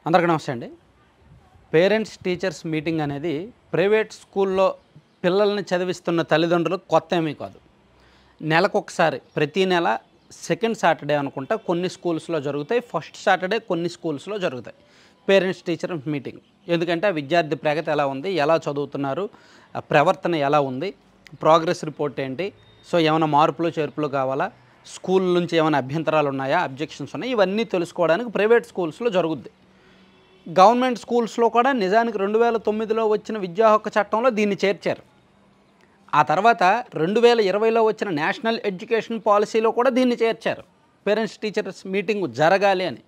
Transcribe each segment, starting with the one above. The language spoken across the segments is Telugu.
అందరికీ నమస్తే అండి. పేరెంట్స్ టీచర్స్ మీటింగ్ అనేది ప్రైవేట్ స్కూల్లో పిల్లల్ని చదివిస్తున్న తల్లిదండ్రులకు కొత్త ఏమీ కాదు. నెలకొకసారి ప్రతి నెల సెకండ్ సాటర్డే అనుకుంటా కొన్ని స్కూల్స్లో జరుగుతాయి. ఫస్ట్ సాటర్డే కొన్ని స్కూల్స్లో జరుగుతాయి పేరెంట్స్ టీచర్ మీటింగ్. ఎందుకంటే ఆ విద్యార్థి ప్రగతి ఎలా ఉంది, ఎలా చదువుతున్నారు, ప్రవర్తన ఎలా ఉంది, ప్రోగ్రెస్ రిపోర్ట్ ఏంటి, సో ఏమైనా మార్పులు చేర్పులు కావాలా, స్కూల్ నుంచి ఏమైనా అభ్యంతరాలు ఉన్నాయా, అబ్జెక్షన్స్ ఉన్నాయి, ఇవన్నీ తెలుసుకోవడానికి ప్రైవేట్ స్కూల్స్లో జరుగుద్ది. గవర్నమెంట్ స్కూల్స్లో కూడా నిజానికి 2009లో వచ్చిన విద్యా హక్కు చట్టంలో దీన్ని చేర్చారు. ఆ తర్వాత 2020లో వచ్చిన నేషనల్ ఎడ్యుకేషన్ పాలసీలో కూడా దీన్ని చేర్చారు, పేరెంట్స్ టీచర్స్ మీటింగ్ జరగాలి అని.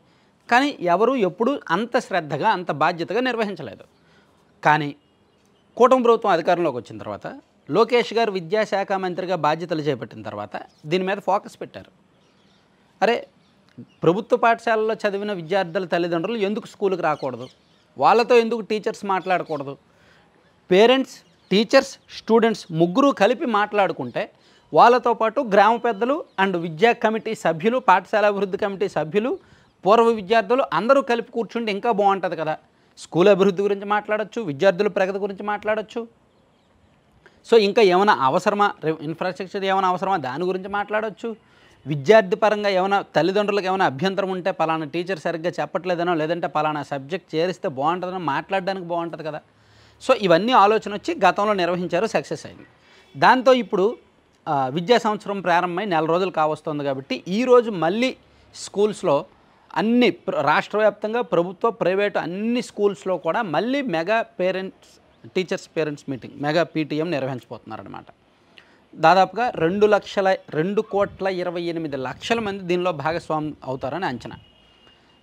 కానీ ఎవరు ఎప్పుడు అంత శ్రద్ధగా అంత బాధ్యతగా నిర్వహించలేదు. కానీ కూటమి ప్రభుత్వం అధికారంలోకి వచ్చిన తర్వాత లోకేష్ గారు విద్యాశాఖ మంత్రిగా బాధ్యతలు చేపట్టిన తర్వాత దీని మీద ఫోకస్ పెట్టారు. అరే, ప్రభుత్వ పాఠశాలలో చదివిన విద్యార్థుల తల్లిదండ్రులు ఎందుకు స్కూల్కి రాకూడదు, వాళ్ళతో ఎందుకు టీచర్స్ మాట్లాడకూడదు, పేరెంట్స్ టీచర్స్ స్టూడెంట్స్ ముగ్గురు కలిపి మాట్లాడుకుంటే వాళ్ళతో పాటు గ్రామ పెద్దలు అండ్ విద్యా కమిటీ సభ్యులు, పాఠశాల అభివృద్ధి కమిటీ సభ్యులు, పూర్వ విద్యార్థులు అందరూ కలిపి కూర్చుంటే ఇంకా బాగుంటుంది కదా. స్కూల్ అభివృద్ధి గురించి మాట్లాడచ్చు, విద్యార్థుల ప్రగతి గురించి మాట్లాడచ్చు. సో ఇంకా ఏమైనా అవసరమా, ఇన్ఫ్రాస్ట్రక్చర్ ఏమైనా అవసరమా దాని గురించి మాట్లాడచ్చు. విద్యార్థి పరంగా ఏమైనా తల్లిదండ్రులకు ఏమైనా అభ్యంతరం ఉంటే పలానా టీచర్ సరిగ్గా చెప్పట్లేదనో లేదంటే పలానా సబ్జెక్ట్ చేరిస్తే బాగుంటుందనో మాట్లాడడానికి బాగుంటుంది కదా. సో ఇవన్నీ ఆలోచన వచ్చి గతంలో నిర్వహించారు, సక్సెస్ అయింది. దాంతో ఇప్పుడు విద్యా సంవత్సరం ప్రారంభమై నెల రోజులు కావస్తుంది కాబట్టి ఈరోజు మళ్ళీ స్కూల్స్లో అన్ని రాష్ట్ర వ్యాప్తంగా ప్రభుత్వ ప్రైవేటు అన్ని స్కూల్స్లో కూడా మళ్ళీ mega teachers parents meeting, mega PTM నిర్వహించబోతున్నారనమాట. దాదాపుగా 2,28,28,00,000 మంది దీనిలో భాగస్వామ్యం అవుతారని అంచనా.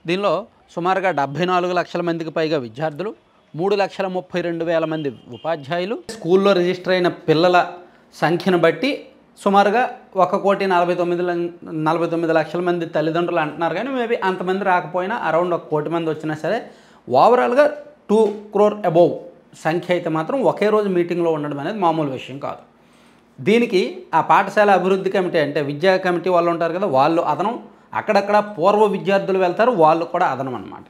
దీనిలో సుమారుగా 74 లక్షల మందికి పైగా విద్యార్థులు, 3,32,000 మంది ఉపాధ్యాయులు, స్కూల్లో రిజిస్టర్ అయిన పిల్లల సంఖ్యను బట్టి సుమారుగా 1,49,00,000 మంది తల్లిదండ్రులు అంటున్నారు. కానీ మేబీ అంతమంది రాకపోయినా అరౌండ్ 1 కోటి మంది వచ్చినా సరే ఓవరాల్గా 2 crore అబోవ్ సంఖ్య అయితే మాత్రం ఒకే రోజు మీటింగ్లో ఉండడం అనేది మామూలు విషయం కాదు. దీనికి ఆ పాఠశాల అభివృద్ధి కమిటీ అంటే విద్యా కమిటీ వాళ్ళు ఉంటారు కదా, వాళ్ళు అదనం, అక్కడక్కడ పూర్వ విద్యార్థులు వెళ్తారు, వాళ్ళు కూడా అదనం అన్నమాట.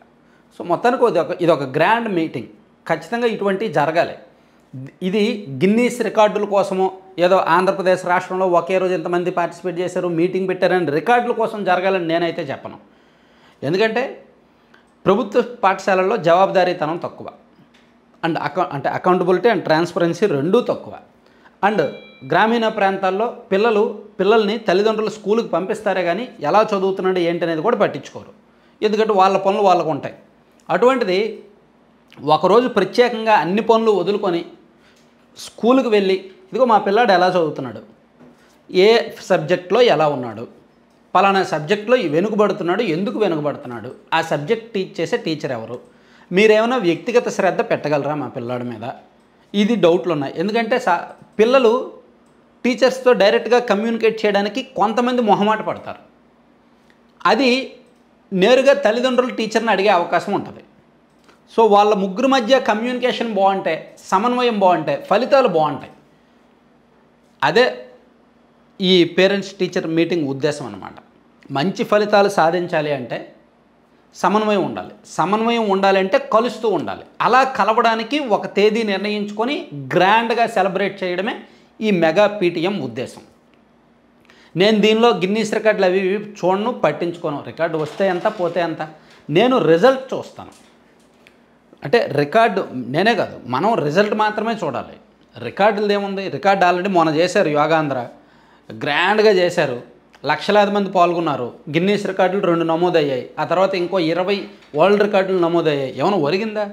సో మొత్తానికి ఇది ఒక గ్రాండ్ మీటింగ్. ఖచ్చితంగా ఇటువంటివి జరగాలి. ఇది గిన్నీస్ రికార్డుల కోసమో ఏదో ఆంధ్రప్రదేశ్ రాష్ట్రంలో ఒకే రోజు ఎంతమంది పార్టిసిపేట్ చేశారు, మీటింగ్ పెట్టారని రికార్డుల కోసం జరగాలని నేనైతే చెప్పను. ఎందుకంటే ప్రభుత్వ పాఠశాలల్లో జవాబుదారీతనం తక్కువ అండ్ అకౌంటబిలిటీ అండ్ ట్రాన్స్పరెన్సీ రెండూ తక్కువ. అండ్ గ్రామీణ ప్రాంతాల్లో పిల్లల్ని తల్లిదండ్రులు స్కూల్కి పంపిస్తారే కానీ ఎలా చదువుతున్నాడు ఏంటి అనేది కూడా పట్టించుకోరు. ఎందుకంటే వాళ్ళ పనులు వాళ్ళకు ఉంటాయి. అటువంటిది ఒకరోజు ప్రత్యేకంగా అన్ని పనులు వదులుకొని స్కూల్కి వెళ్ళి ఇదిగో మా పిల్లాడు ఎలా చదువుతున్నాడు, ఏ సబ్జెక్ట్లో ఎలా ఉన్నాడు, పలానా సబ్జెక్ట్లో వెనుకబడుతున్నాడు, ఎందుకు వెనుకబడుతున్నాడు, ఆ సబ్జెక్ట్ టీచ్ చేసే టీచర్ ఎవరు, మీరేమైనా వ్యక్తిగత శ్రద్ధ పెట్టగలరా మా పిల్లాడి మీద, ఇది డౌట్లు ఉన్నాయి. ఎందుకంటే పిల్లలు టీచర్స్తో డైరెక్ట్గా కమ్యూనికేట్ చేయడానికి కొంతమంది మొహమాట పడతారు. అది నేరుగా తల్లిదండ్రులు టీచర్ని అడిగే అవకాశం ఉంటుంది. సో వాళ్ళ ముగ్గురు మధ్య కమ్యూనికేషన్ బాగుంటే, సమన్వయం బాగుంటే ఫలితాలు బాగుంటాయి. అదే ఈ పేరెంట్స్ టీచర్ మీటింగ్ ఉద్దేశం అన్నమాట. మంచి ఫలితాలు సాధించాలి అంటే సమన్వయం ఉండాలి. సమన్వయం ఉండాలంటే కలుస్తూ ఉండాలి. అలా కలవడానికి ఒక తేదీ నిర్ణయించుకొని గ్రాండ్గా సెలబ్రేట్ చేయడమే ఈ మెగా పీటీఎం ఉద్దేశం. నేను దీనిలో గిన్నీస్ రికార్డులు అవి చూడను, పట్టించుకోను. రికార్డు వస్తే ఎంత పోతే ఎంత, నేను రిజల్ట్ చూస్తాను. అంటే రికార్డు నేనే కాదు, మనం రిజల్ట్ మాత్రమే చూడాలి. రికార్డులు ఏముంది, రికార్డు ఆల్రెడీ మొన్న చేశారు, యోగాంధ్ర గ్రాండ్గా చేశారు, లక్షలాది మంది పాల్గొన్నారు, గిన్నీస్ రికార్డులు 2 నమోదయ్యాయి, ఆ తర్వాత ఇంకో 20 వరల్డ్ రికార్డులు నమోదయ్యాయి. ఏమైనా ఒరిగిందా?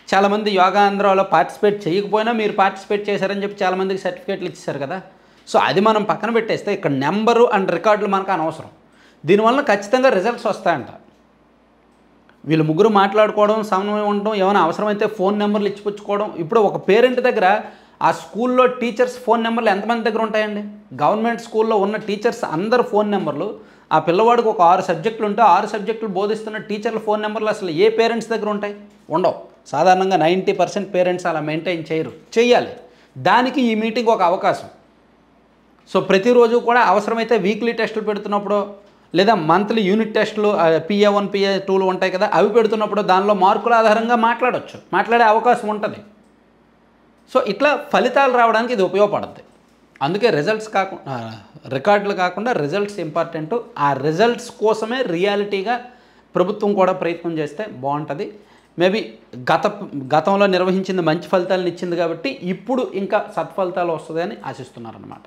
చాలామంది యోగాంధ్రలో పార్టిసిపేట్ చేయకపోయినా మీరు పార్టిసిపేట్ చేశారని చెప్పి చాలామందికి సర్టిఫికేట్లు ఇచ్చేశారు కదా. సో అది మనం పక్కన పెట్టేస్తే ఇక్కడ నెంబరు అండ్ రికార్డులు మనకు అనవసరం. దీనివల్ల ఖచ్చితంగా రిజల్ట్స్ వస్తాయంట. వీళ్ళు ముగ్గురు మాట్లాడుకోవడం, సమన్వయం ఉండడం, ఏమైనా అవసరమైతే ఫోన్ నెంబర్లు ఇచ్చిపుచ్చుకోవడం. ఇప్పుడు ఒక పేరెంట్ దగ్గర ఆ స్కూల్లో టీచర్స్ ఫోన్ నెంబర్లు ఎంతమంది దగ్గర ఉంటాయండి? గవర్నమెంట్ స్కూల్లో ఉన్న టీచర్స్ అందరు ఫోన్ నెంబర్లు, ఆ పిల్లవాడికి ఒక 6 సబ్జెక్టులు ఉంటే 6 సబ్జెక్టులు బోధిస్తున్న టీచర్ల ఫోన్ నెంబర్లు అసలు ఏ పేరెంట్స్ దగ్గర ఉంటాయి? ఉండవు. సాధారణంగా 90% పేరెంట్స్ అలా మెయింటైన్ చేయాలి. దానికి ఈ మీటింగ్ ఒక అవకాశం. సో ప్రతిరోజు కూడా అవసరమైతే వీక్లీ టెస్టులు పెడుతున్నప్పుడు లేదా మంత్లీ యూనిట్ టెస్టులు PA1 PA2లు ఉంటాయి కదా, అవి పెడుతున్నప్పుడు దానిలో మార్కుల ఆధారంగా మాట్లాడే అవకాశం ఉంటుంది. సో ఇట్లా ఫలితాలు రావడానికి ఇది ఉపయోగపడుతుంది. అందుకే రికార్డులు కాకుండా రిజల్ట్స్ ఇంపార్టెంట్. ఆ రిజల్ట్స్ కోసమే రియాలిటీగా ప్రభుత్వం కూడా ప్రయత్నం చేస్తే బాగుంటుంది. మేబీ గతంలో నిర్వహించింది మంచి ఫలితాలను ఇచ్చింది కాబట్టి ఇప్పుడు ఇంకా సత్ఫలితాలు వస్తుందని ఆశిస్తున్నారన్నమాట.